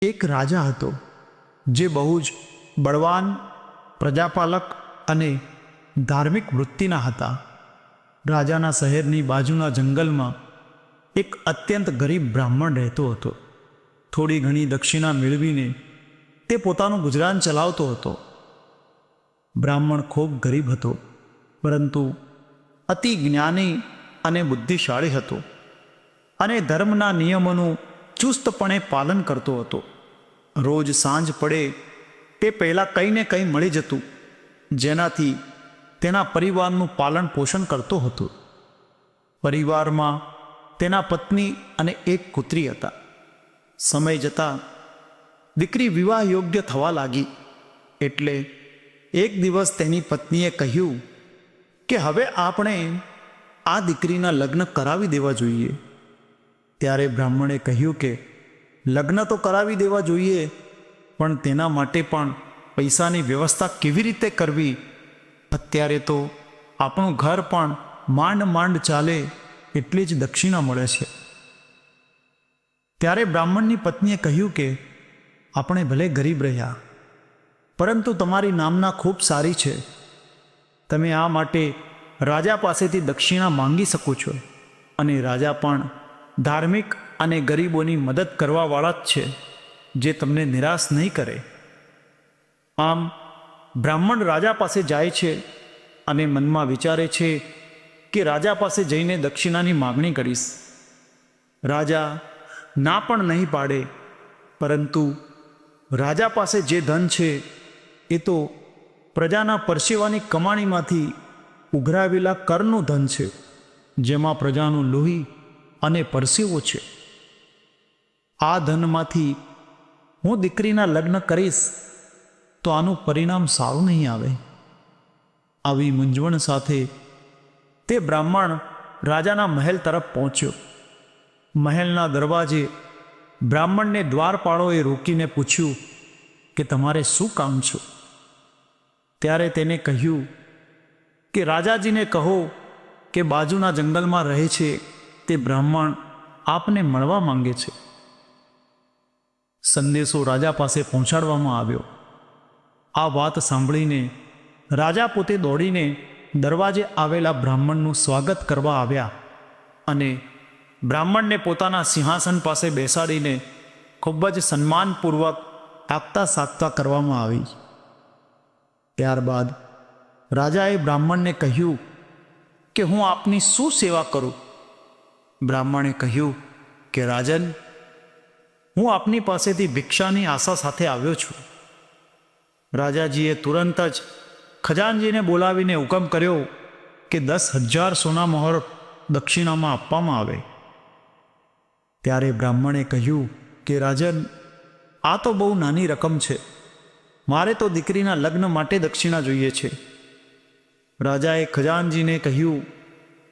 એક રાજા હતો જે બહુ જ બળવાન, પ્રજાપાલક અને ધાર્મિક વૃત્તિના હતા. રાજાના શહેરની બાજુના જંગલમાં એક અત્યંત ગરીબ બ્રાહ્મણ રહેતો હતો. થોડી ઘણી દક્ષિણા મેળવીને તે પોતાનું ગુજરાન ચલાવતો હતો. બ્રાહ્મણ ખૂબ ગરીબ હતો, પરંતુ અતિ જ્ઞાની અને બુદ્ધિશાળી હતો અને ધર્મના નિયમોનું ચુસ્તપણે પાલન કરતો હતો. રોજ સાંજ પડે તે પહેલાં કંઈ ને કંઈ મળી જતું, જેનાથી તેના પરિવારનું પાલન પોષણ કરતો હતો. પરિવારમાં તેના પત્ની અને એક પુત્રી હતા. સમય જતાં દીકરી વિવાહ યોગ્ય થવા લાગી, એટલે એક દિવસ તેની પત્નીએ કહ્યું કે હવે આપણે આ દીકરીના લગ્ન કરાવી દેવા જોઈએ. ત્યારે બ્રાહ્મણે કહ્યું કે લગ્ન તો કરાવી દેવા જોઈએ, પણ તેના માટે પણ પૈસાની વ્યવસ્થા કેવી રીતે કરવી? અત્યારે તો આપણું ઘર પણ માંડ માંડ ચાલે એટલી જ દક્ષિણા મળે છે. ત્યારે બ્રાહ્મણની પત્નીએ કહ્યું કે આપણે ભલે ગરીબ રહ્યા, પરંતુ તમારી નામના ખૂબ સારી છે. તમે આ માટે રાજા પાસેથી દક્ષિણા માંગી શકો છો, અને રાજા પણ ધાર્મિક અને ગરીબોની મદદ કરવાવાળા જ છે, જે તમને નિરાશ નહીં કરે. આમ બ્રાહ્મણ રાજા પાસે જાય છે અને મનમાં વિચારે છે કે રાજા પાસે જઈને દક્ષિણાની માગણી કરીશ. રાજા ના પણ નહીં પાડે, પરંતુ રાજા પાસે જે ધન છે એ તો પ્રજાના પરસેવાની કમાણીમાંથી ઉઘરાવેલા કરનું ધન છે, જેમાં પ્રજાનું લોહી અને પરસેવો છે. આ ધનમાંથી હું દીકરીના લગ્ન કરીશ તો આનું પરિણામ સારું નહીં આવે. આવી મૂંઝવણ સાથે તે બ્રાહ્મણ રાજાના મહેલ તરફ પહોંચ્યો. મહેલના દરવાજે બ્રાહ્મણને દ્વારપાળોએ રોકીને પૂછ્યું કે તમારે શું કામ છે? ત્યારે તેને કહ્યું કે રાજાજીને કહો કે બાજુના જંગલમાં રહે છે તે બ્રાહ્મણ આપને મળવા માંગે છે. સંદેશો રાજા પાસે પહોંચાડવામાં આવ્યો. આ વાત સાંભળીને રાજા પોતે દોડીને દરવાજે આવેલા બ્રાહ્મણનું સ્વાગત કરવા આવ્યા અને બ્રાહ્મણને પોતાના સિંહાસન પાસે બેસાડીને ખૂબ જ સન્માનપૂર્વક આગતા સાગતા કરવામાં આવી. ત્યારબાદ રાજાએ બ્રાહ્મણને કહ્યું કે હું આપની શું સેવા કરું? બ્રાહ્મણે કહ્યું કે રાજન, હું આપની પાસેથી ભિક્ષાની આશા સાથે આવ્યો છું. રાજાજીએ તુરંત જ ખજાનજીને બોલાવીને હુકમ કર્યો કે 10,000 સોના મહોર દક્ષિણામાં આપવામાં આવે. ત્યારે બ્રાહ્મણે કહ્યું કે રાજન, આ તો બહુ નાની રકમ છે. મારે તો દીકરીના લગ્ન માટે દક્ષિણા જોઈએ છે. રાજાએ ખજાનજીને કહ્યું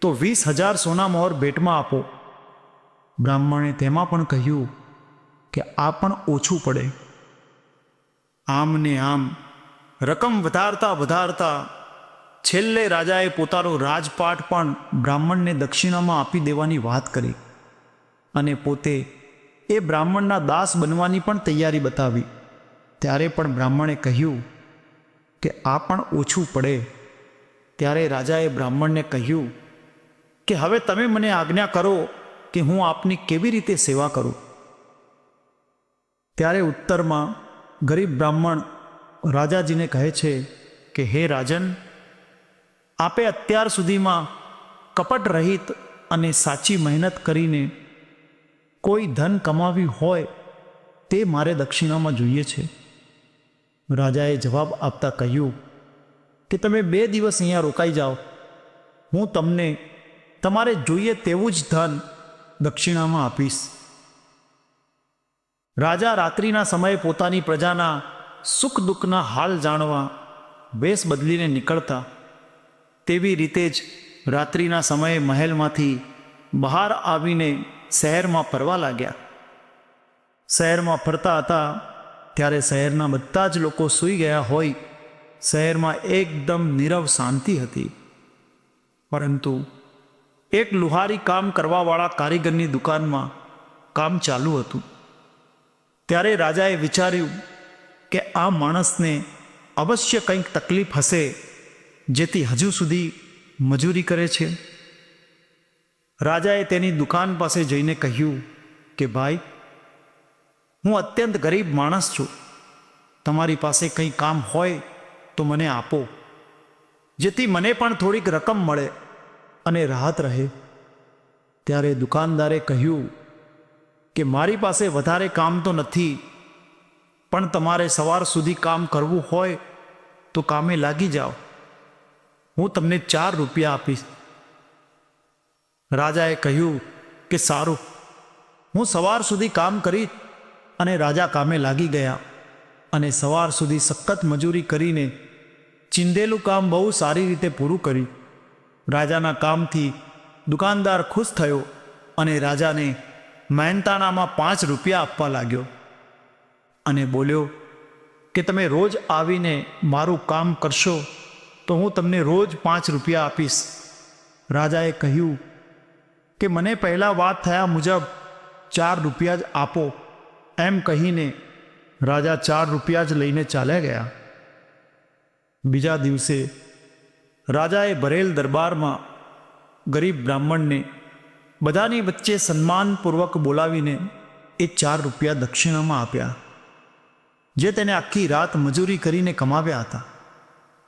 તો 20,000 સોના મહોર ભેટમાં આપો. બ્રાહ્મણે તેમાં પણ કહ્યું કે આ પણ ઓછું પડે. આમ ને આમ રકમ વધારતા વધારતા છેલ્લે રાજાએ પોતાનો રાજપાટ પણ બ્રાહ્મણને દક્ષિણામાં આપી દેવાની વાત કરી અને પોતે એ બ્રાહ્મણના દાસ બનવાની પણ તૈયારી બતાવી. ત્યારે પણ બ્રાહ્મણે કહ્યું કે આ પણ ઓછું પડે. ત્યારે રાજાએ બ્રાહ્મણને કહ્યું કે હવે તમે મને આજ્ઞા કરો કે હું આપની કેવી રીતે સેવા કરું? ત્યારે ઉત્તરમાં ગરીબ બ્રાહ્મણ રાજાજીને કહે છે કે હે રાજન, આપે અત્યાર સુધીમાં કપટ રહિત અને સાચી મહેનત કરીને કોઈ ધન કમાવ્યું હોય તે મારે દક્ષિણામાં જોઈએ છે. રાજાએ જવાબ આપતા કહ્યું કે તમે 2 દિવસ અહીંયા રોકાઈ જાઓ. હું તમને તમારે જોઈએ તેવું જ ધન દક્ષિણામાં આપીશ. રાજા રાત્રિના સમયે પોતાની પ્રજાના સુખ દુઃખના હાલ જાણવા વેશ બદલીને નીકળતા. તેવી રીતે જ રાત્રિના સમયે મહેલમાંથી બહાર આવીને શહેરમાં ફરવા લાગ્યા. શહેરમાં ફરતા હતા ત્યારે શહેરના બધા જ લોકો સૂઈ ગયા હોય. શહેરમાં એકદમ નીરવ શાંતિ હતી, પરંતુ એક લુહારી કામ કરવાવાળા કારીગરની દુકાનમાં કામ ચાલુ હતું. ત્યારે રાજાએ વિચાર્યું કે આ માણસને અવશ્ય કંઈક તકલીફ હશે, જેથી હજુ સુધી મજૂરી કરે છે. રાજાએ તેની દુકાન પાસે જઈને કહ્યું કે ભાઈ, હું અત્યંત ગરીબ માણસ છું. તમારી પાસે કંઈ કામ હોય તો મને આપો, જેથી મને પણ થોડીક રકમ મળે અને રાહત રહે. ત્યારે દુકાનદારે કહ્યું કે મારી પાસે વધારે કામ તો નથી, પણ તમારે સવાર સુધી કામ કરવું હોય તો કામે લાગી જાઓ. હું તમને 4 રૂપિયા આપીશ. રાજાએ કહ્યું કે સારું, હું સવાર સુધી કામ કરી. અને રાજા કામે લાગી ગયા અને સવાર સુધી સખત મજૂરી કરીને ચીંધેલું કામ બહુ સારી રીતે પૂરું કર્યું. રાજાના કામથી દુકાનદાર ખુશ થયો અને રાજાને મહેનતાણામાં 5 રૂપિયા આપવા લાગ્યો અને બોલ્યો કે તમે રોજ આવીને મારું કામ કરશો તો હું તમને રોજ 5 રૂપિયા આપીશ. રાજાએ કહ્યું કે મને પહેલાં વાત થયા મુજબ 4 રૂપિયા જ આપો. એમ કહીને રાજા 4 રૂપિયા જ લઈને ચાલ્યા ગયા. બીજા દિવસે રાજાએ ભરેલ દરબારમાં ગરીબ બ્રાહ્મણને બધાની વચ્ચે સન્માનપૂર્વક બોલાવીને એ 4 રૂપિયા દક્ષિણામાં આપ્યા, જે તેને આખી રાત મજૂરી કરીને કમાવ્યા હતા.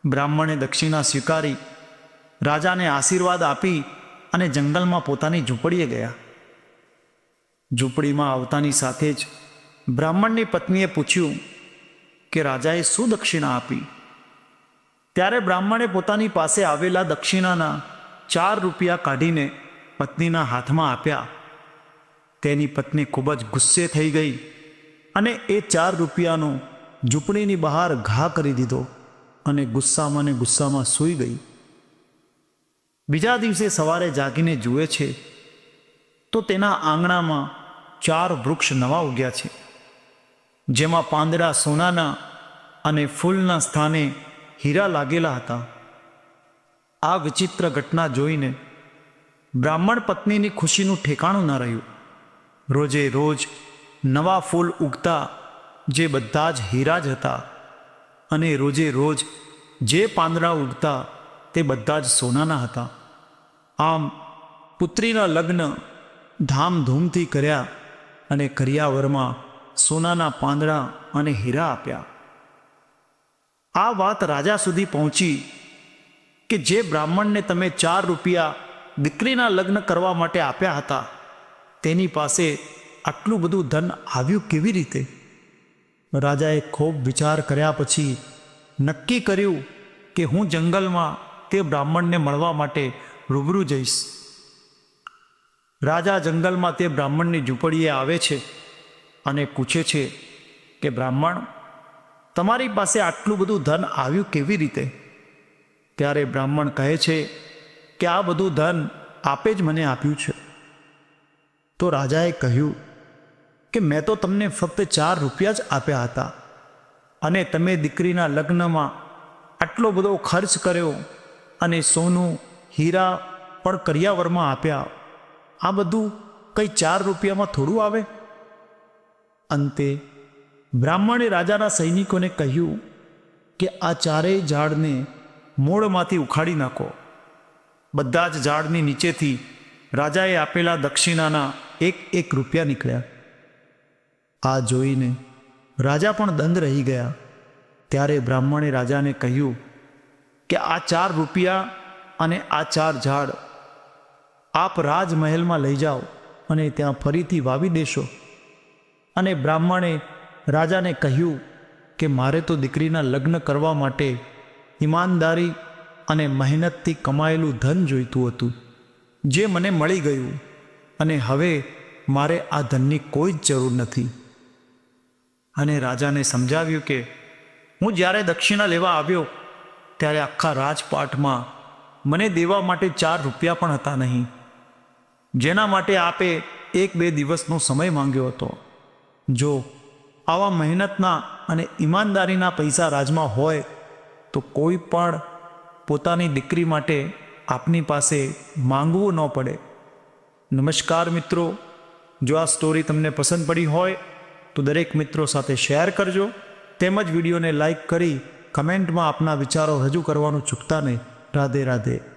બ્રાહ્મણે દક્ષિણા સ્વીકારી રાજાને આશીર્વાદ આપી અને જંગલમાં પોતાની ઝૂંપડીએ ગયા. ઝૂંપડીમાં આવતાની સાથે જ બ્રાહ્મણની પત્નીએ પૂછ્યું કે રાજાએ શું દક્ષિણા આપી? ત્યારે બ્રાહ્મણે પોતાની પાસે આવેલા દક્ષિણાના 4 રૂપિયા કાઢીને પત્નીના હાથમાં આપ્યા. તેની પત્ની ખૂબ જ ગુસ્સે થઈ ગઈ અને એ 4 રૂપિયાનો ઝૂંપડીની બહાર ઘા કરી દીધો અને ગુસ્સામાં સૂઈ ગઈ. બીજા દિવસે સવારે જાગીને જુએ છે તો તેના આંગણામાં 4 વૃક્ષ નવા ઉગ્યા છે, જેમાં પાંદડા સોનાના અને ફૂલના સ્થાને હીરા લાગેલા હતા. આ વિચિત્ર ઘટના જોઈને બ્રાહ્મણ પત્નીની ખુશીનું ઠેકાણું ન રહ્યું. રોજે રોજ નવા ફૂલ ઉગતા, જે બધા જ હીરા જ હતા, અને રોજે રોજ જે પાંદડા ઉગતા તે બધા જ સોનાના હતા. આમ પુત્રીના લગ્ન ધામધૂમથી કર્યા અને કરિયાવરમાં સોનાના પાંદડા અને હીરા આપ્યા. આ વાત રાજા સુધી પહોંચી કે જે બ્રાહ્મણને તમે 4 રૂપિયા દીકરીના લગ્ન કરવા માટે આપ્યા હતા, તેની પાસે આટલું બધું ધન આવ્યું કેવી રીતે? રાજાએ ખૂબ વિચાર કર્યા પછી નક્કી કર્યું કે હું જંગલમાં તે બ્રાહ્મણને મળવા માટે રૂબરૂ જઈશ. રાજા જંગલમાં તે બ્રાહ્મણની ઝૂંપડીએ આવે છે અને પૂછે છે કે બ્રાહ્મણ, તમારી પાસે આટલું બધું ધન આવ્યું કેવી રીતે? ત્યારે બ્રાહ્મણ કહે છે કે આ બધું ધન આપે જ મને આપ્યું છે. તો રાજાએ કહ્યું કે મેં તો તમને ફક્ત 4 રૂપિયા જ આપ્યા હતા અને તમે દીકરીના લગ્નમાં આટલો બધો ખર્ચ કર્યો અને સોનું હીરા પણ કરિયાવરમાં આપ્યા. આ બધું કંઈ 4 રૂપિયામાં થોડું આવે? અંતે બ્રાહ્મણે રાજાના સૈનિકોને કહ્યું કે આ 4 ઝાડને મૂળમાંથી ઉખાડી નાખો. બધા જ ઝાડની નીચેથી રાજાએ આપેલા દક્ષિણાના 1 રૂપિયા નીકળ્યા. આ જોઈને રાજા પણ દંડ રહી ગયા. ત્યારે બ્રાહ્મણે રાજાને કહ્યું કે આ 4 રૂપિયા અને આ 4 ઝાડ આપ રાજમહેલમાં લઈ જાઓ અને ત્યાં ફરીથી વાવી દેશો. અને બ્રાહ્મણે રાજાને કહ્યું કે મારે તો દીકરીના લગ્ન કરવા માટે ઈમાનદારી અને મહેનતથી કમાયેલું ધન જોઈતું હતું, જે મને મળી ગયું, અને હવે મારે આ ધનની કોઈ જ જરૂર નથી. અને રાજાને સમજાવ્યું કે હું જ્યારે દક્ષિણા લેવા આવ્યો ત્યારે આખા રાજપાટમાં મને દેવા માટે 4 રૂપિયા પણ હતા નહીં, જેના માટે આપે 1-2 દિવસનો સમય માંગ્યો હતો. જો આવા મહેનતના અને ઈમાનદારીના પૈસા રાજમાં હોય તો કોઈ પણ પોતાની દીકરી માટે આપની પાસે માંગવું ન પડે. નમસ્કાર મિત્રો, જો આ સ્ટોરી તમને પસંદ પડી હોય તો દરેક મિત્રો સાથે શેર કરજો, તેમજ વિડીયોને લાઈક કરી કમેન્ટમાં આપના વિચારો રજૂ કરવાનું ચૂકતા નહીં. રાધે રાધે.